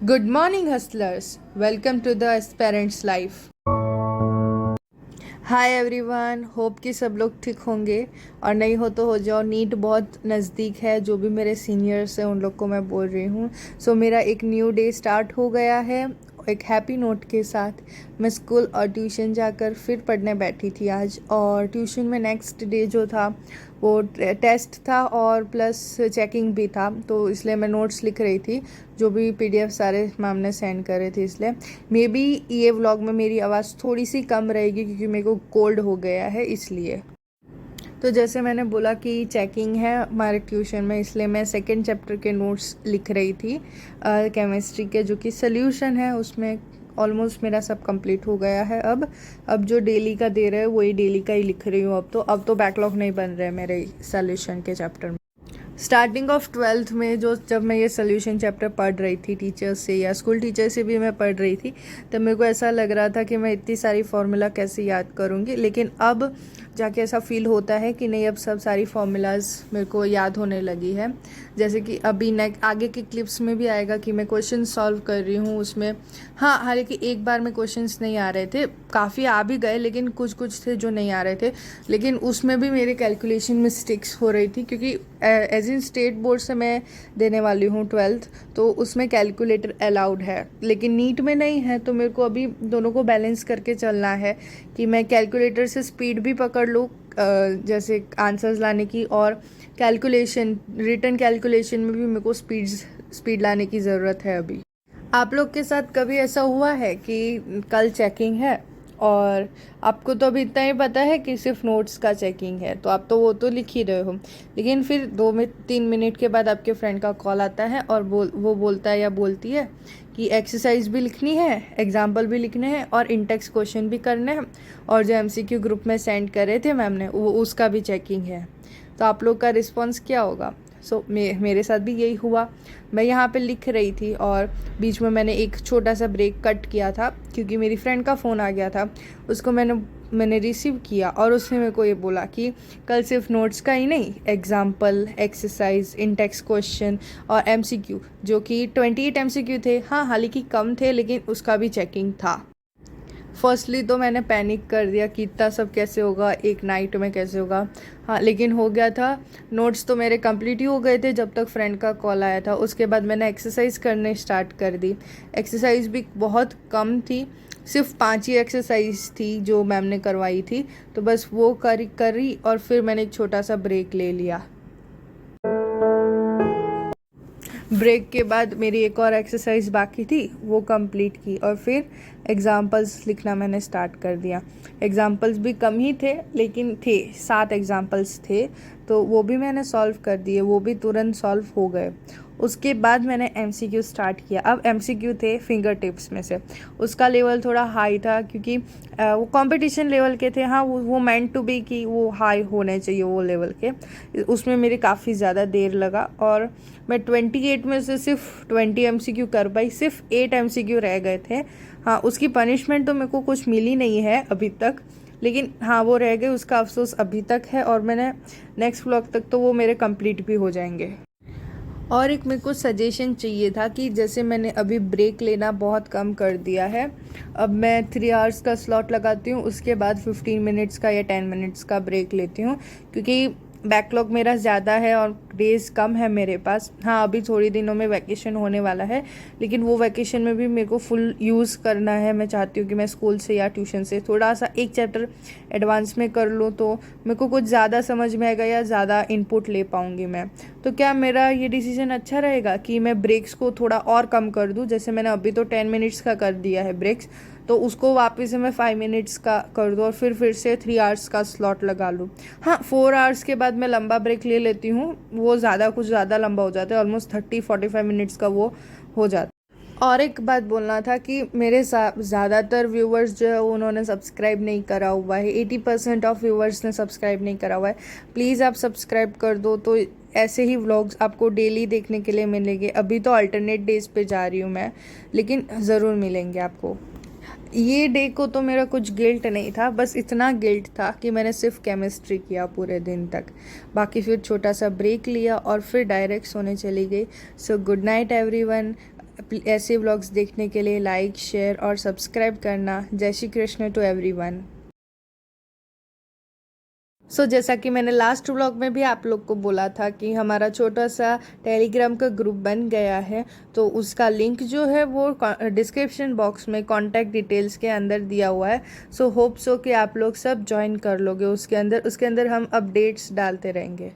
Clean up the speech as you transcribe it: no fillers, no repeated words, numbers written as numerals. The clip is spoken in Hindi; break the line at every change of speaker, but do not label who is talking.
Good morning hustlers, welcome to the aspirants life. Hi everyone, hope कि सब लोग ठीक होंगे और नहीं हो तो हो जाओ। नीट बहुत नज़दीक है। जो भी मेरे सीनियर्स हैं उन लोग को मैं बोल रही हूँ। मेरा एक न्यू डे स्टार्ट हो गया है। एक हैप्पी नोट के साथ मैं स्कूल और ट्यूशन जाकर फिर पढ़ने बैठी थी आज। और ट्यूशन में नेक्स्ट डे जो था वो टेस्ट था और प्लस चेकिंग भी था, तो इसलिए मैं नोट्स लिख रही थी। जो भी पीडीएफ सारे मैम ने सेंड करे थे, इसलिए मे बी ये व्लॉग में मेरी आवाज़ थोड़ी सी कम रहेगी क्योंकि मेरे को कोल्ड हो गया है इसलिए। तो जैसे मैंने बोला कि चेकिंग है हमारे ट्यूशन में, इसलिए मैं सेकंड चैप्टर के नोट्स लिख रही थी केमिस्ट्री के, जो कि सोल्यूशन है। उसमें ऑलमोस्ट मेरा सब कंप्लीट हो गया है। अब जो डेली का दे रहे हैं वही डेली का ही लिख रही हूँ। अब तो बैकलॉग नहीं बन रहे मेरे सोल्यूशन के चैप्टर में। स्टार्टिंग ऑफ 12th में जब मैं ये सोल्यूशन चैप्टर पढ़ रही थी टीचर्स से या स्कूल टीचर से भी मैं पढ़ रही थी, तब मेरे को ऐसा लग रहा था कि मैं इतनी सारी फार्मूला कैसे याद करूँगी। लेकिन अब जाके ऐसा फील होता है कि नहीं, अब सब सारी फार्मूलाज मेरे को याद होने लगी है। जैसे कि अभी आगे के क्लिप्स में भी आएगा कि मैं क्वेश्चन सॉल्व कर रही हूँ उसमें। हाँ, हालांकि एक बार में क्वेश्चंस नहीं आ रहे थे, काफ़ी आ भी गए, लेकिन कुछ कुछ थे जो नहीं आ रहे थे। लेकिन उसमें भी मेरे कैलकुलेशन मिस्टेक्स हो रही थी क्योंकि एज इन स्टेट बोर्ड से मैं देने वाली हूँ 12th, तो उसमें कैलकुलेटर अलाउड है लेकिन नीट में नहीं है। तो मेरे को अभी दोनों को बैलेंस करके चलना है कि मैं कैलकुलेटर से स्पीड भी पकड़ लूँ जैसे आंसर्स लाने की, और कैलकुलेशन रिटन कैलकुलेशन में भी मेरे को स्पीड लाने की ज़रूरत है अभी। आप लोग के साथ कभी ऐसा हुआ है कि कल चेकिंग है और आपको तो अभी इतना ही पता है कि सिर्फ नोट्स का चेकिंग है, तो आप तो वो तो लिख ही रहे हो, लेकिन फिर 2 3 मिनट के बाद आपके फ्रेंड का कॉल आता है और वो बोलता है या बोलती है कि एक्सरसाइज भी लिखनी है, एग्जाम्पल भी लिखने हैं और इंटेक्स क्वेश्चन भी करने हैं, और जो एमसीक्यू ग्रुप में सेंड करे थे मैम ने वो उसका भी चेकिंग है। तो आप लोग का रिस्पॉन्स क्या होगा? मेरे साथ भी यही हुआ। मैं यहाँ पे लिख रही थी और बीच में मैंने एक छोटा सा ब्रेक कट किया था क्योंकि मेरी फ्रेंड का फ़ोन आ गया था। उसको मैंने रिसीव किया और उसने मेरे को ये बोला कि कल सिर्फ नोट्स का ही नहीं, एग्जाम्पल, एक्सरसाइज, इंटेक्स क्वेश्चन और एमसीक्यू, जो कि 28 एमसीक्यू थे। हाँ, हालांकि कम थे लेकिन उसका भी चेकिंग था। फर्स्टली तो मैंने पैनिक कर दिया कि इतना सब कैसे होगा, एक नाइट में कैसे होगा। हाँ, लेकिन हो गया था। नोट्स तो मेरे कंप्लीट ही हो गए थे जब तक फ्रेंड का कॉल आया था। उसके बाद मैंने एक्सरसाइज करने स्टार्ट कर दी। एक्सरसाइज भी बहुत कम थी, सिर्फ 5 ही एक्सरसाइज थी जो मैम ने करवाई थी, तो बस वो करी और फिर मैंने एक छोटा सा ब्रेक ले लिया। ब्रेक के बाद मेरी एक और एक्सरसाइज बाकी थी, वो कंप्लीट की और फिर एग्जाम्पल्स लिखना मैंने स्टार्ट कर दिया। एग्जाम्पल्स भी कम ही थे लेकिन थे, 7 एग्जाम्पल्स थे, तो वो भी मैंने सॉल्व कर दिए, वो भी तुरंत सॉल्व हो गए। उसके बाद मैंने एमसीक्यू स्टार्ट किया। अब एमसीक्यू थे फिंगर टिप्स में से, उसका लेवल थोड़ा हाई था क्योंकि वो कंपटीशन लेवल के थे। हाँ, वो मेंट टू बी कि वो हाई होने चाहिए वो लेवल के। उसमें मेरे काफ़ी ज़्यादा देर लगा और मैं 28 में से सिर्फ 20 एमसीक्यू कर पाई, सिर्फ 8 एमसीक्यू रह गए थे। हाँ, उसकी पनिशमेंट तो मेरे को कुछ मिली नहीं है अभी तक, लेकिन हाँ वो रह गए, उसका अफसोस अभी तक है और मैंने नेक्स्ट व्लॉग तक तो वो मेरे कंप्लीट भी हो जाएंगे। और एक मेरे को सजेशन चाहिए था कि जैसे मैंने अभी ब्रेक लेना बहुत कम कर दिया है। अब मैं 3 आवर्स का स्लॉट लगाती हूँ, उसके बाद 15 मिनट्स का या 10 मिनट्स का ब्रेक लेती हूँ क्योंकि बैकलॉग मेरा ज़्यादा है और डेज़ कम है मेरे पास। हाँ, अभी थोड़ी दिनों में वैकेशन होने वाला है, लेकिन वो वैकेशन में भी मेरे को फुल यूज़ करना है। मैं चाहती हूँ कि मैं स्कूल से या ट्यूशन से थोड़ा सा एक चैप्टर एडवांस में कर लूँ तो मेरे को कुछ ज़्यादा समझ में आएगा या ज़्यादा इनपुट ले पाऊँगी मैं। तो क्या मेरा ये डिसीजन अच्छा रहेगा कि मैं ब्रेक्स को थोड़ा और कम कर दूँ? जैसे मैंने अभी तो 10 मिनट्स का कर दिया है ब्रेक्स, तो उसको वापस से मैं 5 मिनट्स का कर दूँ और फिर से 3 आवर्स का स्लॉट लगा लूँ। हाँ, 4 आवर्स के बाद मैं लंबा ब्रेक ले लेती हूँ, वो कुछ ज़्यादा लंबा हो जाता है, ऑलमोस्ट 30-45 मिनट्स का वो हो जाता है। और एक बात बोलना था कि मेरे ज़्यादातर व्यूवर्स जो है उन्होंने सब्सक्राइब नहीं करा हुआ है। 80% ऑफ व्यूवर्स ने सब्सक्राइब नहीं करा हुआ है। प्लीज़ आप सब्सक्राइब कर दो, तो ऐसे ही व्लॉग्स आपको डेली देखने के लिए मिलेंगे। अभी तो अल्टरनेट डेज पे जा रही हूँ मैं, लेकिन ज़रूर मिलेंगे आपको। ये डे को तो मेरा कुछ गिल्ट नहीं था, बस इतना गिल्ट था कि मैंने सिर्फ केमिस्ट्री किया पूरे दिन तक। बाकी फिर छोटा सा ब्रेक लिया और फिर डायरेक्ट सोने चली गई। So good night everyone. ऐसे व्लॉग्स देखने के लिए लाइक, शेयर और सब्सक्राइब करना। जय श्री कृष्ण टू एवरीवन। जैसा कि मैंने लास्ट व्लॉग में भी आप लोग को बोला था कि हमारा छोटा सा टेलीग्राम का ग्रुप बन गया है, तो उसका लिंक जो है वो डिस्क्रिप्शन बॉक्स में कॉन्टैक्ट डिटेल्स के अंदर दिया हुआ है। होप सो कि आप लोग सब ज्वाइन कर लोगे। उसके अंदर हम अपडेट्स डालते रहेंगे।